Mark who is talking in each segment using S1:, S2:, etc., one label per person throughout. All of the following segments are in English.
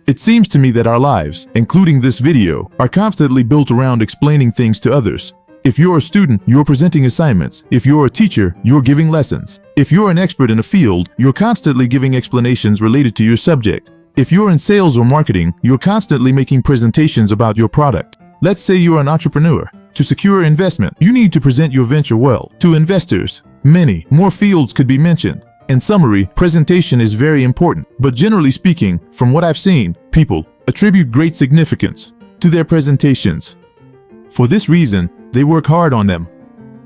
S1: It seems to me that our lives, including this video, are constantly built around explaining things to others. If you're a student, you're presenting assignments. If you're a teacher, you're giving lessons. If you're an expert in a field, you're constantly giving explanations related to your subject. If you're in sales or marketing, you're constantly making presentations about your product. Let's say you're an entrepreneur. To secure investment, you need to present your venture well to investors. Many more fields could be mentioned. In summary, presentation is very important, but generally speaking, from what I've seen, people attribute great significance to their presentations. For this reason, they work hard on them.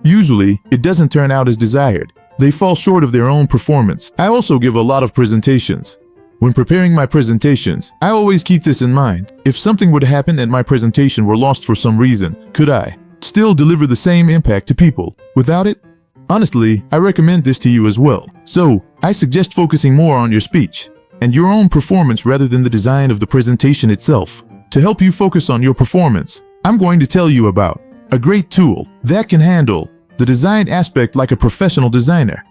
S1: Usually, it doesn't turn out as desired. They fall short of their own performance. I also give a lot of presentations. When preparing my presentations, I always keep this in mind. If something would happen and my presentation were lost for some reason, could I still deliver the same impact to people without it? Honestly, I recommend this to you as well. So, I suggest focusing more on your speech and your own performance rather than the design of the presentation itself. To help you focus on your performance, I'm going to tell you about a great tool that can handle the design aspect like a professional designer.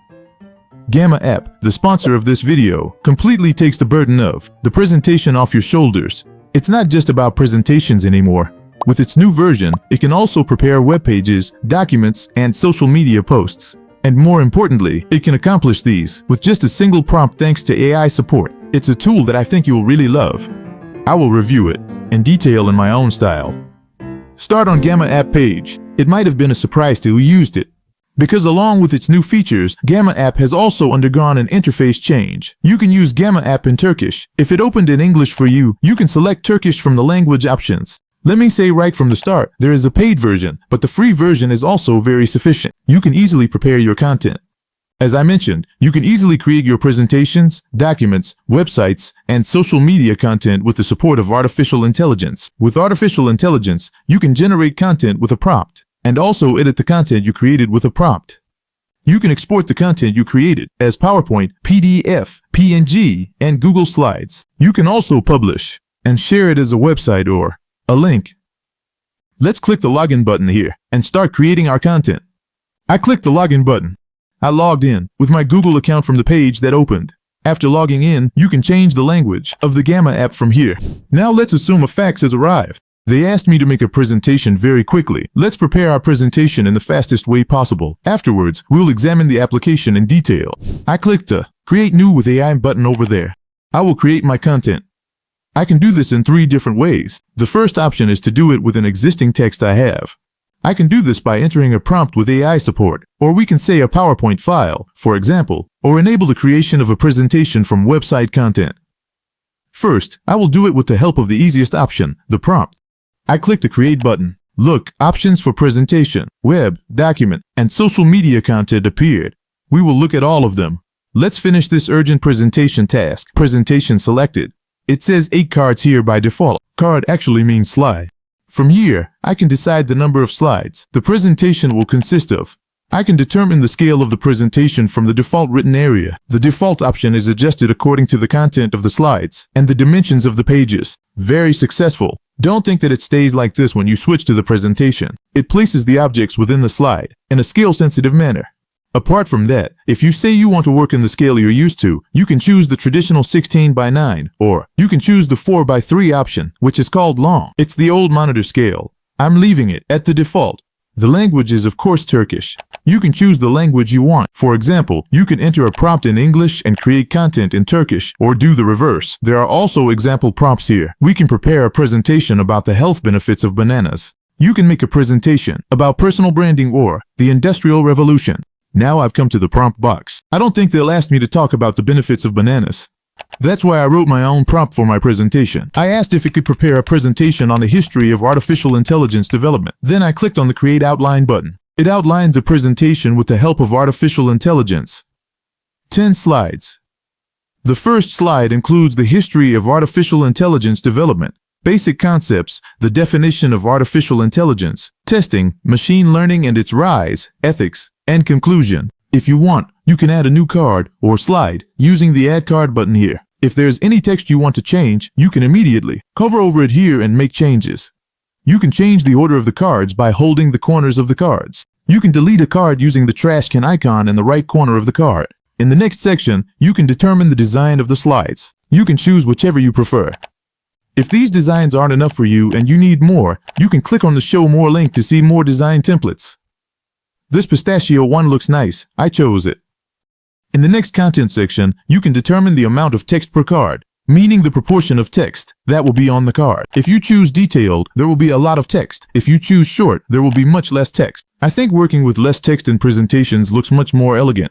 S1: Gamma app, the sponsor of this video, completely takes the burden of the presentation off your shoulders. It's not just about presentations anymore. With its new version, it can also prepare web pages, documents, and social media posts. And more importantly, it can accomplish these with just a single prompt thanks to AI support. It's a tool that I think you'll really love. I will review it in detail in my own style. Start on Gamma app page. It might have been a surprise to who used it, because along with its new features, Gamma app has also undergone an interface change. You can use Gamma app in Turkish. If it opened in English for you, you can select Turkish from the language options. Let me say right from the start, there is a paid version, but the free version is also very sufficient. You can easily prepare your content. As I mentioned, you can easily create your presentations, documents, websites, and social media content with the support of artificial intelligence. With artificial intelligence, you can generate content with a prompt and also edit the content you created with a prompt. You can export the content you created as PowerPoint, PDF, PNG, and Google Slides. You can also publish and share it as a website or a link. Let's click the login button here and start creating our content. I clicked the login button. I logged in with my Google account from the page that opened. After logging in, you can change the language of the Gamma app from here. Now let's assume a fax has arrived. They asked me to make a presentation very quickly. Let's prepare our presentation in the fastest way possible. Afterwards, we'll examine the application in detail. I clicked the Create New with AI button over there. I will create my content. I can do this in 3 different ways. The first option is to do it with an existing text I have. I can do this by entering a prompt with AI support, or we can say a PowerPoint file, for example, or enable the creation of a presentation from website content. First, I will do it with the help of the easiest option, the prompt. I click the Create button. Look, options for presentation, web, document, and social media content appeared. We will look at all of them. Let's finish this urgent presentation task. Presentation selected. It says 8 cards here by default. Card actually means slide. From here, I can decide the number of slides the presentation will consist of. I can determine the scale of the presentation from the default written area. The default option is adjusted according to the content of the slides and the dimensions of the pages. Very successful. Don't think that it stays like this when you switch to the presentation. It places the objects within the slide in a scale-sensitive manner. Apart from that, if you say you want to work in the scale you're used to, you can choose the traditional 16:9, or you can choose the 4:3 option, which is called long. It's the old monitor scale. I'm leaving it at the default. The language is of course Turkish. You can choose the language you want. For example, you can enter a prompt in English and create content in Turkish, or do the reverse. There are also example prompts here. We can prepare a presentation about the health benefits of bananas. You can make a presentation about personal branding or the Industrial Revolution. Now I've come to the prompt box. I don't think they'll ask me to talk about the benefits of bananas. That's why I wrote my own prompt for my presentation. I asked if it could prepare a presentation on the history of artificial intelligence development. Then I clicked on the Create Outline button. It outlined the presentation with the help of artificial intelligence. 10 slides. The first slide includes the history of artificial intelligence development, basic concepts, the definition of artificial intelligence, testing, machine learning and its rise, ethics, and conclusion. If you want, you can add a new card or slide using the Add Card button here. If there's any text you want to change, you can immediately hover over it here and make changes. You can change the order of the cards by holding the corners of the cards. You can delete a card using the trash can icon in the right corner of the card. In the next section, you can determine the design of the slides. You can choose whichever you prefer. If these designs aren't enough for you and you need more, you can click on the Show More link to see more design templates. This pistachio one looks nice. I chose it. In the next content section, you can determine the amount of text per card, meaning the proportion of text that will be on the card. If you choose detailed, there will be a lot of text. If you choose short, there will be much less text. I think working with less text in presentations looks much more elegant.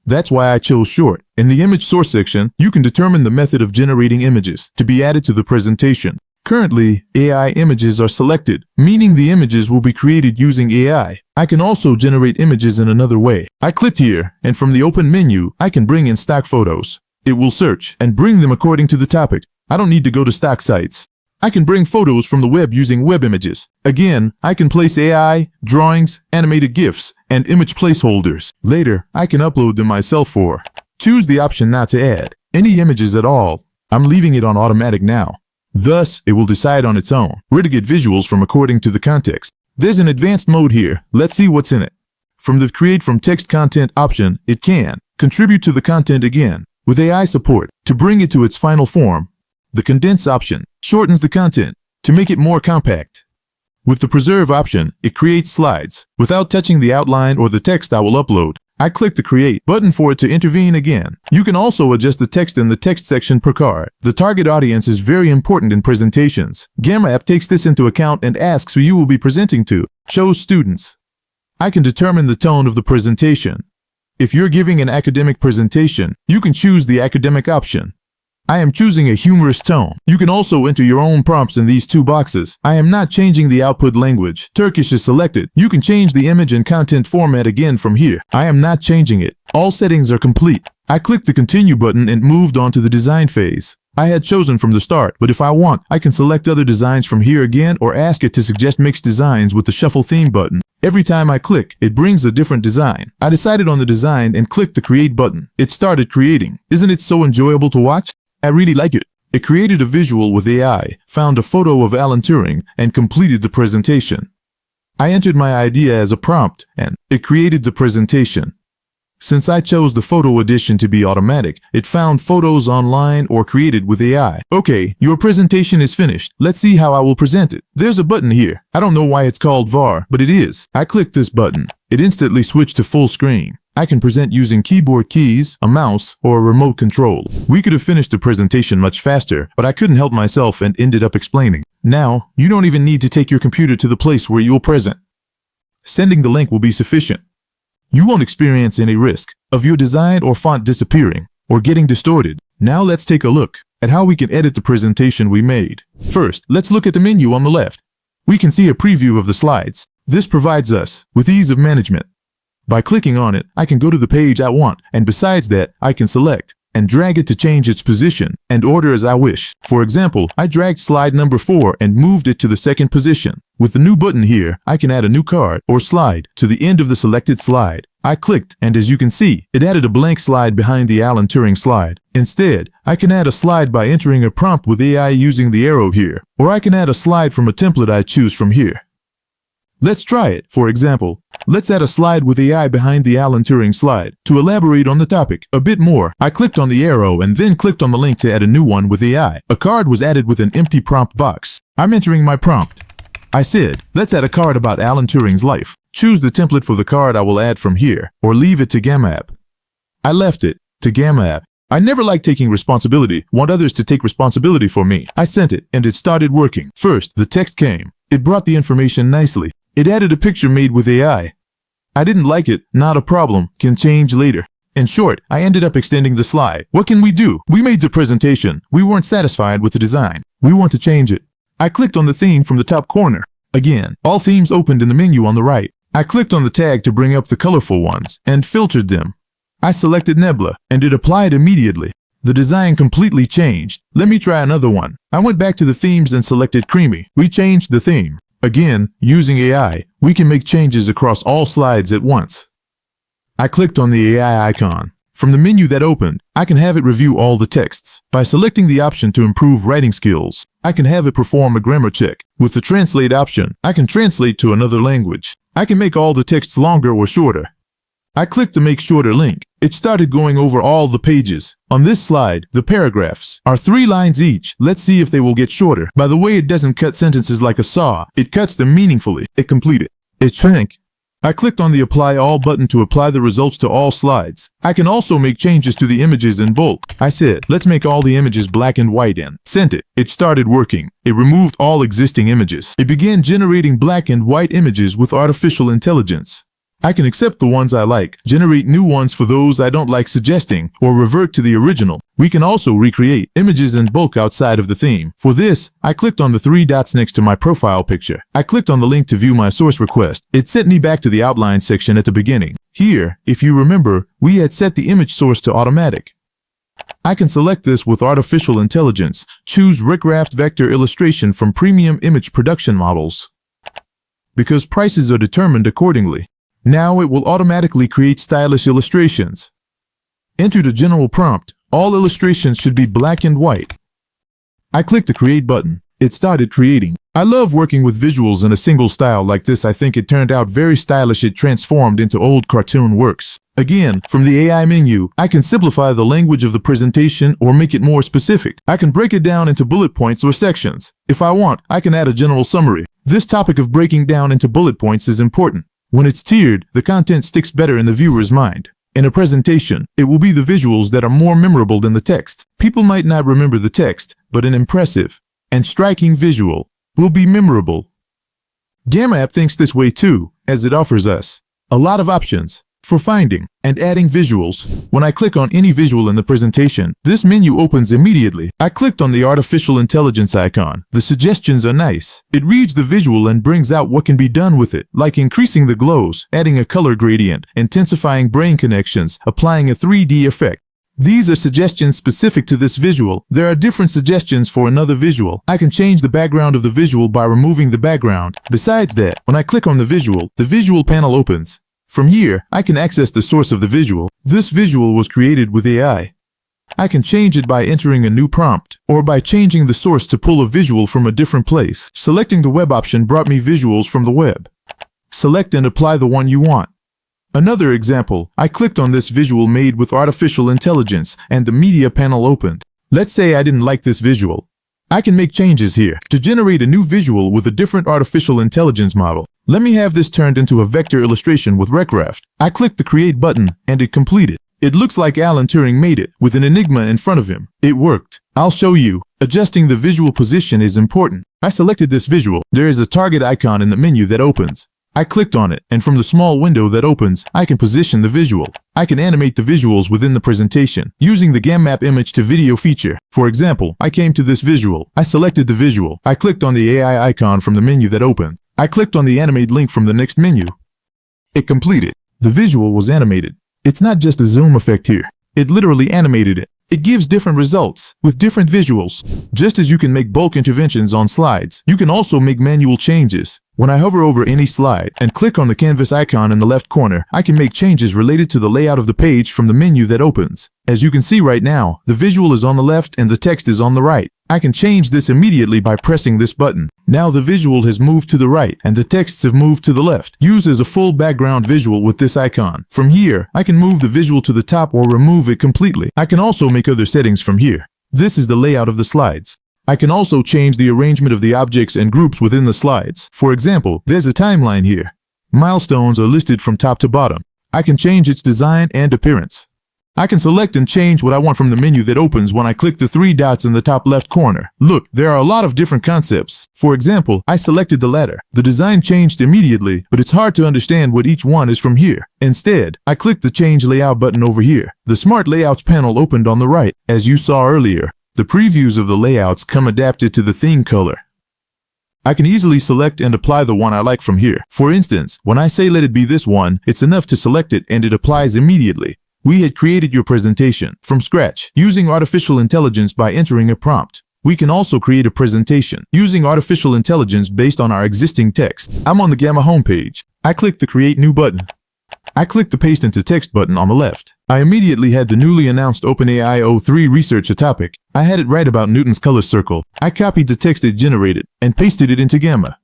S1: That's why I chose short. In the image source section, you can determine the method of generating images to be added to the presentation. Currently, AI images are selected, meaning the images will be created using AI. I can also generate images in another way. I clicked here, and from the open menu, I can bring in stock photos. It will search and bring them according to the topic. I don't need to go to stock sites. I can bring photos from the web using web images. Again, I can place AI, drawings, animated GIFs, and image placeholders. Later, I can upload them myself or choose the option not to add any images at all. I'm leaving it on automatic now. Thus, it will decide on its own where to get visuals from according to the context. There's an advanced mode here. Let's see what's in it. From the Create from Text Content option, it can contribute to the content again with AI support to bring it to its final form. The Condense option shortens the content to make it more compact. With the Preserve option, it creates slides without touching the outline or the text I will upload. I click the Create button for it to intervene again. You can also adjust the text in the text section per card. The target audience is very important in presentations. Gamma App takes this into account and asks who you will be presenting to. Shows students. I can determine the tone of the presentation. If you're giving an academic presentation, you can choose the academic option. I am choosing a humorous tone. You can also enter your own prompts in these two boxes. I am not changing the output language. Turkish is selected. You can change the image and content format again from here. I am not changing it. All settings are complete. I clicked the Continue button and moved on to the design phase. I had chosen from the start, but if I want, I can select other designs from here again or ask it to suggest mixed designs with the Shuffle Theme button. Every time I click, it brings a different design. I decided on the design and clicked the Create button. It started creating. Isn't it so enjoyable to watch? I really like it. It created a visual with AI, found a photo of Alan Turing, and completed the presentation. I entered my idea as a prompt, and it created the presentation. Since I chose the photo edition to be automatic, it found photos online or created with AI. Okay, your presentation is finished. Let's see how I will present it. There's a button here. I don't know why it's called VAR, but it is. I clicked this button. It instantly switched to full screen. I can present using keyboard keys, a mouse, or a remote control. We could have finished the presentation much faster, but I couldn't help myself and ended up explaining. Now, you don't even need to take your computer to the place where you'll present. Sending the link will be sufficient. You won't experience any risk of your design or font disappearing or getting distorted. Now let's take a look at how we can edit the presentation we made. First, let's look at the menu on the left. We can see a preview of the slides. This provides us with ease of management. By clicking on it, I can go to the page I want, and besides that, I can select and drag it to change its position and order as I wish. For example, I dragged slide number 4 and moved it to the second position. With the new button here, I can add a new card or slide to the end of the selected slide. I clicked, and as you can see, it added a blank slide behind the Alan Turing slide. Instead, I can add a slide by entering a prompt with AI using the arrow here, or I can add a slide from a template I choose from here. Let's try it. For example, let's add a slide with AI behind the Alan Turing slide. To elaborate on the topic a bit more, I clicked on the arrow and then clicked on the link to add a new one with AI. A card was added with an empty prompt box. I'm entering my prompt. I said, let's add a card about Alan Turing's life. Choose the template for the card I will add from here, or leave it to Gamma App. I left it to Gamma App. I never like taking responsibility, want others to take responsibility for me. I sent it, and it started working. First, the text came. It brought the information nicely. It added a picture made with AI. I didn't like it, not a problem, can change later. In short, I ended up extending the slide. What can we do? We made the presentation. We weren't satisfied with the design. We want to change it. I clicked on the theme from the top corner. Again, all themes opened in the menu on the right. I clicked on the tag to bring up the colorful ones and filtered them. I selected Nebula, and it applied immediately. The design completely changed. Let me try another one. I went back to the themes and selected Creamy. We changed the theme. Again, using AI, we can make changes across all slides at once. I clicked on the AI icon. From the menu that opened, I can have it review all the texts. By selecting the option to improve writing skills, I can have it perform a grammar check. With the Translate option, I can translate to another language. I can make all the texts longer or shorter. I clicked the Make Shorter link. It started going over all the pages. On this slide, the paragraphs are 3 lines each. Let's see if they will get shorter. By the way, it doesn't cut sentences like a saw. It cuts them meaningfully. It completed. It shrank. I clicked on the Apply All button to apply the results to all slides. I can also make changes to the images in bulk. I said, let's make all the images black and white and sent it. It started working. It removed all existing images. It began generating black and white images with artificial intelligence. I can accept the ones I like, generate new ones for those I don't like suggesting, or revert to the original. We can also recreate images in bulk outside of the theme. For this, I clicked on the 3 dots next to my profile picture. I clicked on the link to view my source request. It sent me back to the outline section at the beginning. Here, if you remember, we had set the image source to automatic. I can select this with artificial intelligence, choose Recraft Vector Illustration from premium image production models, because prices are determined accordingly. Now it will automatically create stylish illustrations. Enter the general prompt. All illustrations should be black and white. I clicked the Create button. It started creating. I love working with visuals in a single style like this. I think it turned out very stylish. It transformed into old cartoon works. Again, from the AI menu, I can simplify the language of the presentation or make it more specific. I can break it down into bullet points or sections. If I want, I can add a general summary. This topic of breaking down into bullet points is important. When it's tiered, the content sticks better in the viewer's mind. In a presentation, it will be the visuals that are more memorable than the text. People might not remember the text, but an impressive and striking visual will be memorable. Gamma App thinks this way too, as it offers us a lot of options for finding and adding visuals. When I click on any visual in the presentation, this menu opens immediately. I clicked on the artificial intelligence icon. The suggestions are nice. It reads the visual and brings out what can be done with it, like increasing the glows, adding a color gradient, intensifying brain connections, applying a 3D effect. These are suggestions specific to this visual. There are different suggestions for another visual. I can change the background of the visual by removing the background. Besides that, when I click on the visual panel opens. From here, I can access the source of the visual. This visual was created with AI. I can change it by entering a new prompt, or by changing the source to pull a visual from a different place. Selecting the web option brought me visuals from the web. Select and apply the one you want. Another example, I clicked on this visual made with artificial intelligence, and the media panel opened. Let's say I didn't like this visual. I can make changes here to generate a new visual with a different artificial intelligence model. Let me have this turned into a vector illustration with Recraft. I clicked the Create button and it completed. It looks like Alan Turing made it with an enigma in front of him. It worked. I'll show you. Adjusting the visual position is important. I selected this visual. There is a target icon in the menu that opens. I clicked on it, and from the small window that opens, I can position the visual. I can animate the visuals within the presentation using the GamMap image to video feature. For example, I came to this visual. I selected the visual. I clicked on the AI icon from the menu that opened. I clicked on the animate link from the next menu. It completed. The visual was animated. It's not just a zoom effect here. It literally animated it. It gives different results with different visuals. Just as you can make bulk interventions on slides, you can also make manual changes. When I hover over any slide and click on the canvas icon in the left corner, I can make changes related to the layout of the page from the menu that opens. As you can see right now, the visual is on the left and the text is on the right. I can change this immediately by pressing this button. Now the visual has moved to the right and the texts have moved to the left. Use as a full background visual with this icon. From here, I can move the visual to the top or remove it completely. I can also make other settings from here. This is the layout of the slides. I can also change the arrangement of the objects and groups within the slides. For example, there's a timeline here. Milestones are listed from top to bottom. I can change its design and appearance. I can select and change what I want from the menu that opens when I click the 3 dots in the top left corner. Look, there are a lot of different concepts. For example, I selected the latter. The design changed immediately, but it's hard to understand what each one is from here. Instead, I clicked the Change Layout button over here. The Smart Layouts panel opened on the right. As you saw earlier, the previews of the layouts come adapted to the theme color. I can easily select and apply the one I like from here. For instance, when I say let it be this one, it's enough to select it and it applies immediately. We had created your presentation from scratch using artificial intelligence by entering a prompt. We can also create a presentation using artificial intelligence based on our existing text. I'm on the Gamma homepage. I click the Create New button. I click the Paste into Text button on the left. I immediately had the newly announced OpenAI O3 research a topic. I had it right about Newton's color circle. I copied the text it generated and pasted it into Gamma.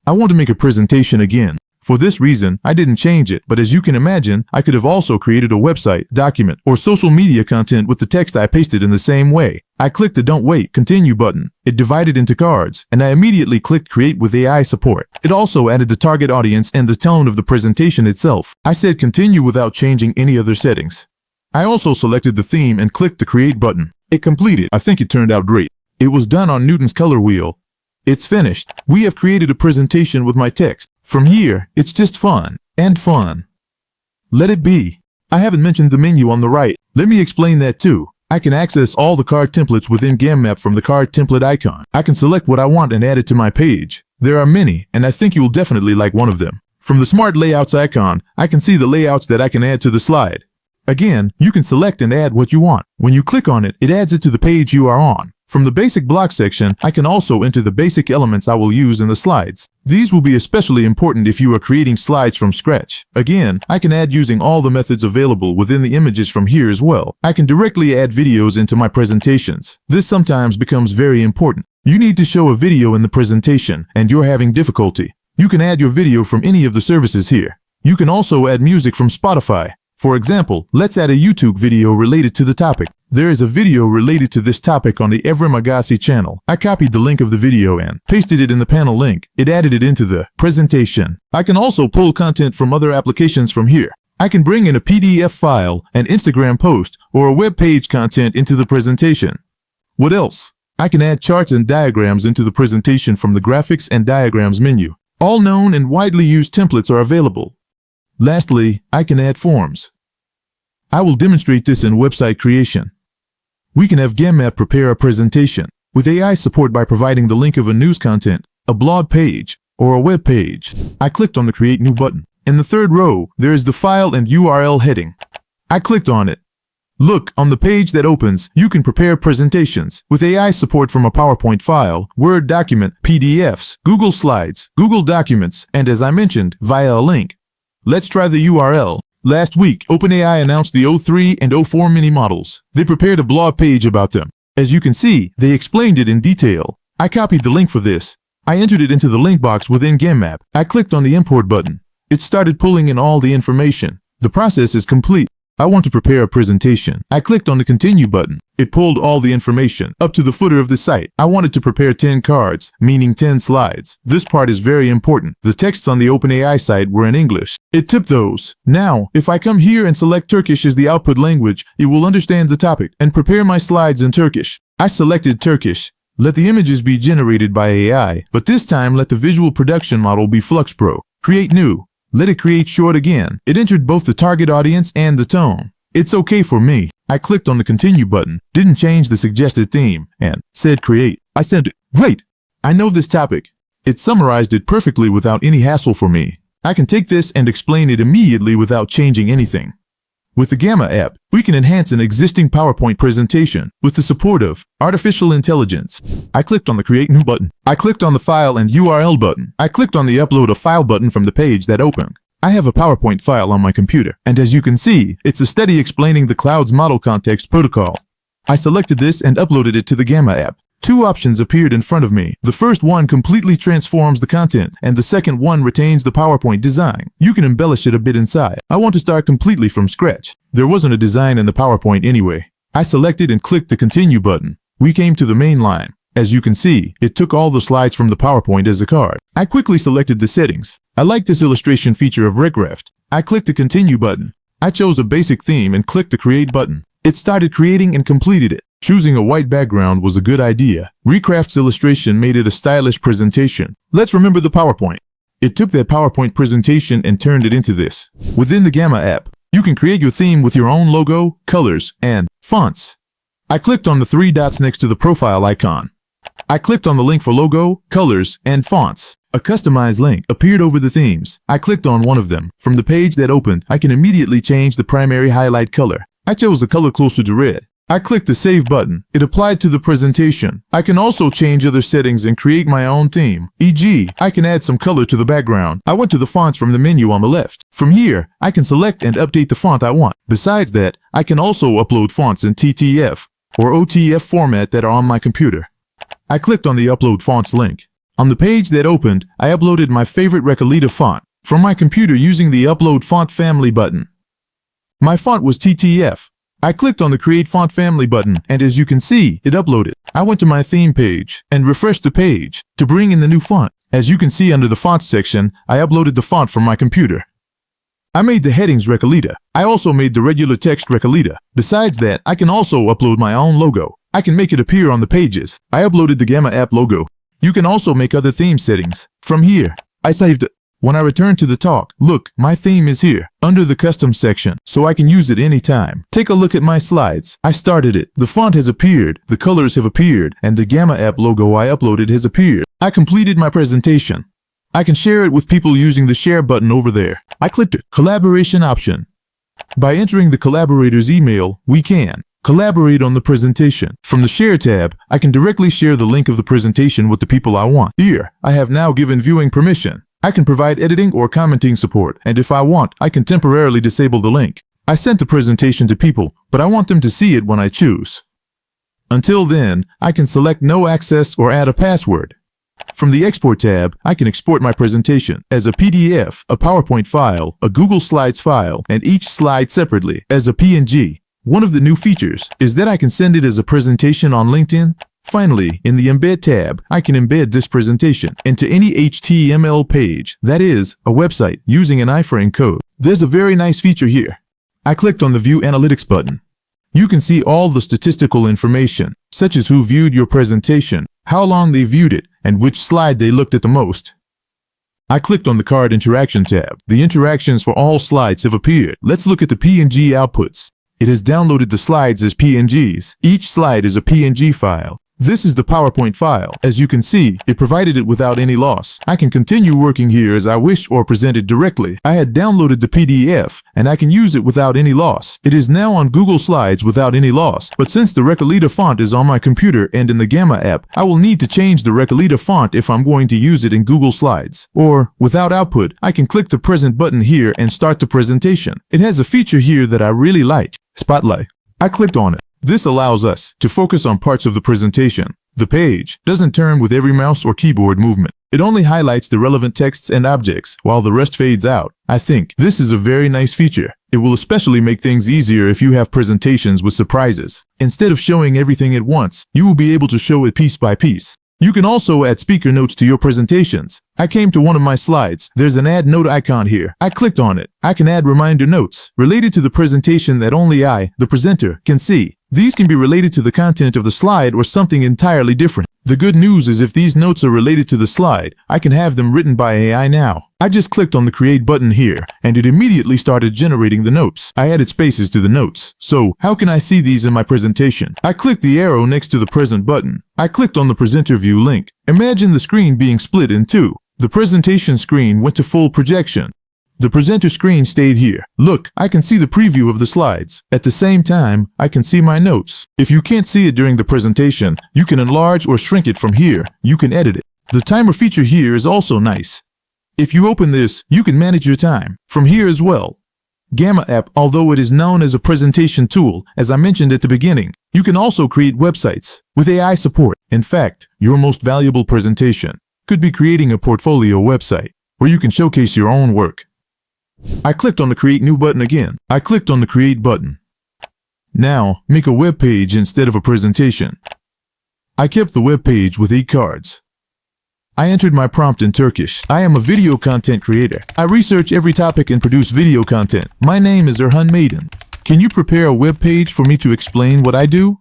S1: I want to make a presentation again. For this reason, I didn't change it, but as you can imagine, I could have also created a website, document, or social media content with the text I pasted in the same way. I clicked the Don't Wait, Continue button. It divided into cards, and I immediately clicked Create with AI support. It also added the target audience and the tone of the presentation itself. I said Continue without changing any other settings. I also selected the theme and clicked the Create button. It completed. I think it turned out great. It was done on Newton's color wheel. It's finished. We have created a presentation with my text. From here, it's just fun and fun. Let it be. I haven't mentioned the menu on the right. Let me explain that too. I can access all the card templates within GamMap from the card template icon. I can select what I want and add it to my page. There are many, and I think you will definitely like one of them. From the Smart Layouts icon, I can see the layouts that I can add to the slide. Again, you can select and add what you want. When you click on it, it adds it to the page you are on. From the basic block section, I can also enter the basic elements I will use in the slides. These will be especially important if you are creating slides from scratch. Again, I can add using all the methods available within the images from here as well. I can directly add videos into my presentations. This sometimes becomes very important. You need to show a video in the presentation, and you're having difficulty. You can add your video from any of the services here. You can also add music from Spotify. For example, let's add a YouTube video related to the topic. There is a video related to this topic on the Evrim Agassi channel. I copied the link of the video and pasted it in the panel link. It added it into the presentation. I can also pull content from other applications from here. I can bring in a PDF file, an Instagram post, or a web page content into the presentation. What else? I can add charts and diagrams into the presentation from the Graphics and Diagrams menu. All known and widely used templates are available. Lastly, I can add forms. I will demonstrate this in website creation. We can have GamMap prepare a presentation with AI support by providing the link of a news content, a blog page, or a web page. I clicked on the Create New button. In the third row, there is the File and URL heading. I clicked on it. Look, on the page that opens, you can prepare presentations with AI support from a PowerPoint file, Word document, PDFs, Google Slides, Google Documents, and as I mentioned, via a link. Let's try the URL. Last week, OpenAI announced the O3 and O4 mini models. They prepared a blog page about them. As you can see, they explained it in detail. I copied the link for this. I entered it into the link box within GamMap. I clicked on the import button. It started pulling in all the information. The process is complete. I want to prepare a presentation. I clicked on the Continue button. It pulled all the information up to the footer of the site. I wanted to prepare 10 cards, meaning 10 slides. This part is very important. The texts on the OpenAI site were in English. It tipped those. Now, if I come here and select Turkish as the output language, it will understand the topic and prepare my slides in Turkish. I selected Turkish. Let the images be generated by AI, but this time let the visual production model be FluxPro. Create new. Let it create short again. It entered both the target audience and the tone. It's okay for me. I clicked on the Continue button, didn't change the suggested theme, and said Create. I said, wait, I know this topic. It summarized it perfectly without any hassle for me. I can take this and explain it immediately without changing anything. With the Gamma app, we can enhance an existing PowerPoint presentation with the support of artificial intelligence. I clicked on the Create New button. I clicked on the File and URL button. I clicked on the Upload a File button from the page that opened. I have a PowerPoint file on my computer, and as you can see, it's a study explaining the Cloud's Model Context Protocol. I selected this and uploaded it to the Gamma app. Two options appeared in front of me. The first one completely transforms the content, and the second one retains the PowerPoint design. You can embellish it a bit inside. I want to start completely from scratch. There wasn't a design in the PowerPoint anyway. I selected and clicked the Continue button. We came to the main line. As you can see, it took all the slides from the PowerPoint as a card. I quickly selected the settings. I like this illustration feature of Regraph. I clicked the Continue button. I chose a basic theme and clicked the Create button. It started creating and completed it. Choosing a white background was a good idea. Recraft's illustration made it a stylish presentation. Let's remember the PowerPoint. It took that PowerPoint presentation and turned it into this. Within the Gamma app, you can create your theme with your own logo, colors, and fonts. I clicked on the three dots next to the profile icon. I clicked on the link for logo, colors, and fonts. A customized link appeared over the themes. I clicked on one of them. From the page that opened, I can immediately change the primary highlight color. I chose a color closer to red. I clicked the Save button. It applied to the presentation. I can also change other settings and create my own theme. E.g., I can add some color to the background. I went to the fonts from the menu on the left. From here, I can select and update the font I want. Besides that, I can also upload fonts in TTF or OTF format that are on my computer. I clicked on the Upload Fonts link. On the page that opened, I uploaded my favorite Recolita font. from my computer using the Upload Font Family button. My font was TTF. I clicked on the Create Font Family button, and as you can see, it uploaded. I went to my theme page and refreshed the page to bring in the new font. As you can see under the Fonts section, I uploaded the font from my computer. I made the headings Recolita. I also made the regular text Recolita. Besides that, I can also upload my own logo. I can make it appear on the pages. I uploaded the Gamma app logo. You can also make other theme settings. From here, I saved it. When I return to the talk, look, my theme is here, under the custom section, so I can use it anytime. Take a look at my slides. I started it. The font has appeared, the colors have appeared, and the Gamma app logo I uploaded has appeared. I completed my presentation. I can share it with people using the share button over there. I clicked it. Collaboration option. By entering the collaborator's email, we can collaborate on the presentation. From the Share tab, I can directly share the link of the presentation with the people I want. Here, I have now given viewing permission. I can provide editing or commenting support, and if I want, I can temporarily disable the link. I sent the presentation to people, but I want them to see it when I choose. Until then, I can select no access or add a password. From the Export tab, I can export my presentation as a PDF, a PowerPoint file, a Google Slides file, and each slide separately as a PNG. One of the new features is that I can send it as a presentation on LinkedIn. Finally, in the Embed tab, I can embed this presentation into any HTML page, that is, a website, using an iframe code. There's a very nice feature here. I clicked on the View Analytics button. You can see all the statistical information, such as who viewed your presentation, how long they viewed it, and which slide they looked at the most. I clicked on the Card Interaction tab. The interactions for all slides have appeared. Let's look at the PNG outputs. It has downloaded the slides as PNGs. Each slide is a PNG file. This is the PowerPoint file. As you can see, it provided it without any loss. I can continue working here as I wish or present it directly. I had downloaded the PDF, and I can use it without any loss. It is now on Google Slides without any loss, but since the Recolita font is on my computer and in the Gamma app, I will need to change the Recolita font if I'm going to use it in Google Slides. Or, without output, I can click the Present button here and start the presentation. It has a feature here that I really like, Spotlight. I clicked on it. This allows us to focus on parts of the presentation. The page doesn't turn with every mouse or keyboard movement. It only highlights the relevant texts and objects, while the rest fades out. I think this is a very nice feature. It will especially make things easier if you have presentations with surprises. Instead of showing everything at once, you will be able to show it piece by piece. You can also add speaker notes to your presentations. I came to one of my slides. There's an add note icon here. I clicked on it. I can add reminder notes related to the presentation that only I, the presenter, can see. These can be related to the content of the slide or something entirely different. The good news is if these notes are related to the slide, I can have them written by AI now. I just clicked on the Create button here, and it immediately started generating the notes. I added spaces to the notes. So, how can I see these in my presentation? I clicked the arrow next to the Present button. I clicked on the Presenter View link. Imagine the screen being split in two. The presentation screen went to full projection. The presenter screen stayed here. Look, I can see the preview of the slides. At the same time, I can see my notes. If you can't see it during the presentation, you can enlarge or shrink it from here. You can edit it. The timer feature here is also nice. If you open this, you can manage your time from here as well. Gamma app, although it is known as a presentation tool, as I mentioned at the beginning, you can also create websites with AI support. In fact, your most valuable presentation could be creating a portfolio website where you can showcase your own work. I clicked on the Create New button again. I clicked on the Create button. Now, make a web page instead of a presentation. I kept the web page with 8 cards. I entered my prompt in Turkish. I am a video content creator. I research every topic and produce video content. My name is Erhan Maiden. Can you prepare a web page for me to explain what I do?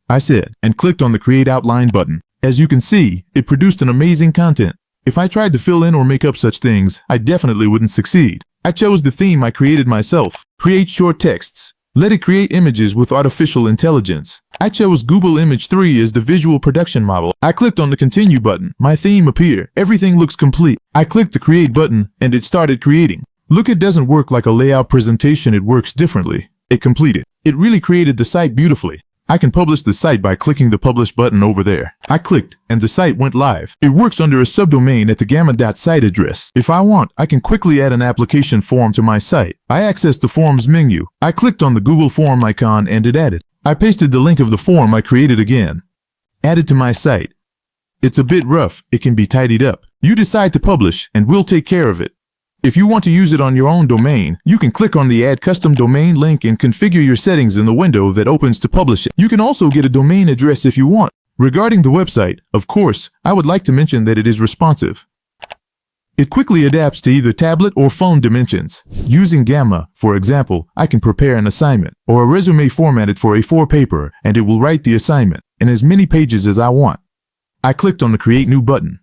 S1: I said, and clicked on the Create Outline button. As you can see, it produced an amazing content. If I tried to fill in or make up such things, I definitely wouldn't succeed. I chose the theme I created myself. Create short texts. Let it create images with artificial intelligence. I chose Google Image 3 as the visual production model. I clicked on the Continue button. My theme appeared. Everything looks complete. I clicked the Create button and it started creating. Look, it doesn't work like a layout presentation, it works differently. It completed. It really created the site beautifully. I can publish the site by clicking the Publish button over there. I clicked, and the site went live. It works under a subdomain at the gamma.site address. If I want, I can quickly add an application form to my site. I accessed the Forms menu. I clicked on the Google Form icon and it added. I pasted the link of the form I created again. Added to my site. It's a bit rough. It can be tidied up. You decide to publish, and we'll take care of it. If you want to use it on your own domain, you can click on the Add Custom Domain link and configure your settings in the window that opens to publish it. You can also get a domain address if you want. Regarding the website, of course, I would like to mention that it is responsive. It quickly adapts to either tablet or phone dimensions. Using Gamma, for example, I can prepare an assignment or a resume formatted for A4 paper, and it will write the assignment in as many pages as I want. I clicked on the Create New button.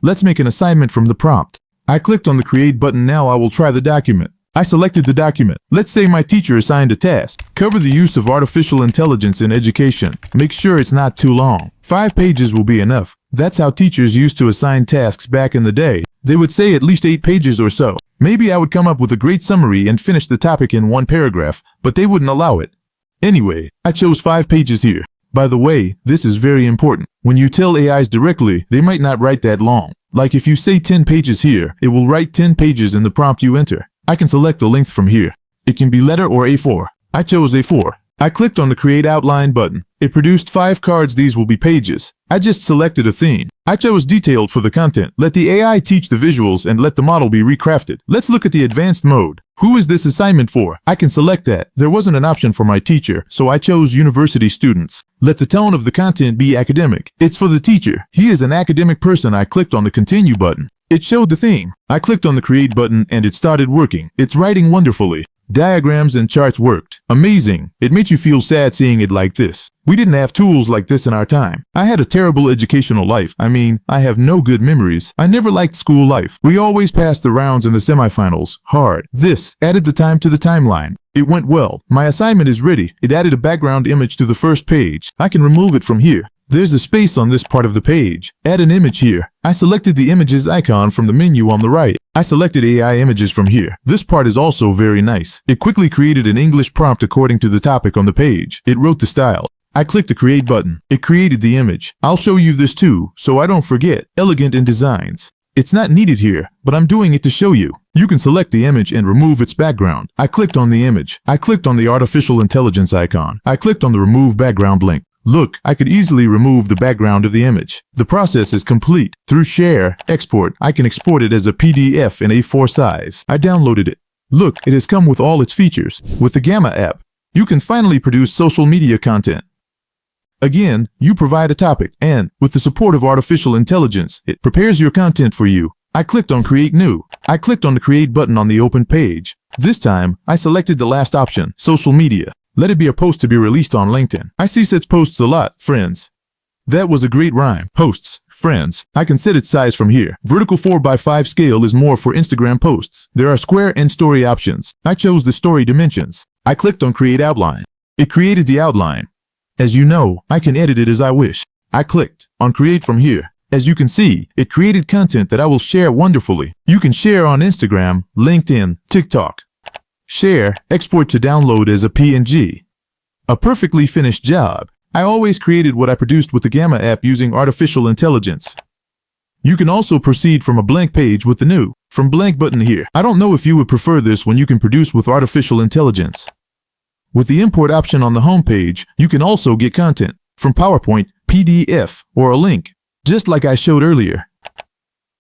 S1: Let's make an assignment from the prompt. I clicked on the Create button. Now I will try the document. I selected the document. Let's say my teacher assigned a task. Cover the use of artificial intelligence in education. Make sure it's not too long. 5 pages will be enough. That's how teachers used to assign tasks back in the day. They would say at least 8 pages or so. Maybe I would come up with a great summary and finish the topic in 1 paragraph, but they wouldn't allow it. Anyway, I chose 5 pages here. By the way, this is very important. When you tell AIs directly, they might not write that long. Like if you say 10 pages here, it will write 10 pages in the prompt you enter. I can select a length from here. It can be letter or A4. I chose A4. I clicked on the Create Outline button. It produced 5 cards. These will be pages. I just selected a theme. I chose Detailed for the content. Let the AI teach the visuals and let the model be recrafted. Let's look at the advanced mode. Who is this assignment for? I can select that. There wasn't an option for my teacher, so I chose university students. Let the tone of the content be academic. It's for the teacher. He is an academic person. I clicked on the Continue button. It showed the theme. I clicked on the Create button and it started working. It's writing wonderfully. Diagrams and charts worked. Amazing. It made you feel sad seeing it like this. We didn't have tools like this in our time. I had a terrible educational life. I have no good memories. I never liked school life. We always passed the rounds and the semifinals. Hard. This added the time to the timeline. It went well. My assignment is ready. It added a background image to the first page. I can remove it from here. There's a space on this part of the page. Add an image here. I selected the images icon from the menu on the right. I selected AI images from here. This part is also very nice. It quickly created an English prompt according to the topic on the page. It wrote the style. I clicked the Create button. It created the image. I'll show you this too, so I don't forget. Elegant in designs. It's not needed here, but I'm doing it to show you. You can select the image and remove its background. I clicked on the image. I clicked on the artificial intelligence icon. I clicked on the remove background link. Look, I could easily remove the background of the image. The process is complete. Through Share, Export, I can export it as a PDF in A4 size. I downloaded it. Look, it has come with all its features. With the Gamma app, you can finally produce social media content. Again, you provide a topic, and with the support of artificial intelligence, it prepares your content for you. I clicked on Create New. I clicked on the Create button on the open page. This time, I selected the last option, social media. Let it be a post to be released on LinkedIn. I see such posts a lot, friends. That was a great rhyme. Posts, friends. I can set its size from here. Vertical 4:5 scale is more for Instagram posts. There are square and story options. I chose the story dimensions. I clicked on Create Outline. It created the outline. As you know, I can edit it as I wish. I clicked on Create from here. As you can see, it created content that I will share wonderfully. You can share on Instagram, LinkedIn, TikTok. Share, export to download as a PNG. A perfectly finished job. I always created what I produced with the Gamma app using artificial intelligence. You can also proceed from a blank page with the new From Blank button here. I don't know if you would prefer this when you can produce with artificial intelligence. With the import option on the home page, you can also get content from PowerPoint, PDF, or a link, just like I showed earlier.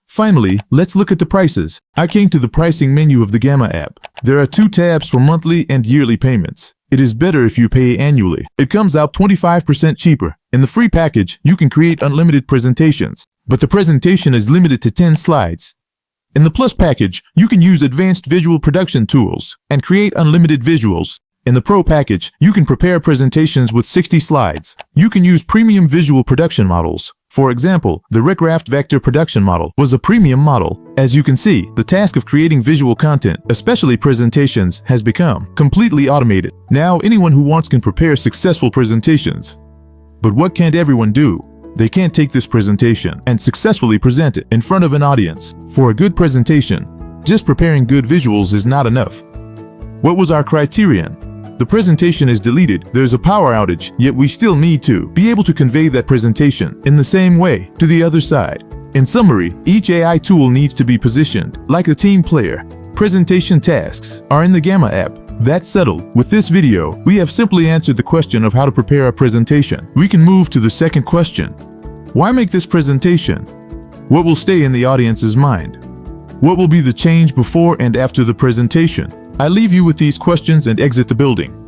S1: Finally, let's look at the prices. I came to the pricing menu of the Gamma app. There are 2 tabs for monthly and yearly payments. It is better if you pay annually. It comes out 25% cheaper. In the free package, you can create unlimited presentations, but the presentation is limited to 10 slides. In the Plus package, you can use advanced visual production tools and create unlimited visuals. In the Pro package, you can prepare presentations with 60 slides. You can use premium visual production models. For example, the Recraft Vector production model was a premium model. As you can see, the task of creating visual content, especially presentations, has become completely automated. Now, anyone who wants can prepare successful presentations. But what can't everyone do? They can't take this presentation and successfully present it in front of an audience. For a good presentation, just preparing good visuals is not enough. What was our criterion? The presentation is deleted, there's a power outage, yet we still need to be able to convey that presentation in the same way to the other side. In summary, each AI tool needs to be positioned like a team player. Presentation tasks are in the Gamma app. That's settled. With this video, we have simply answered the question of how to prepare a presentation. We can move to the second question. Why make this presentation? What will stay in the audience's mind? What will be the change before and after the presentation? I leave you with these questions and exit the building.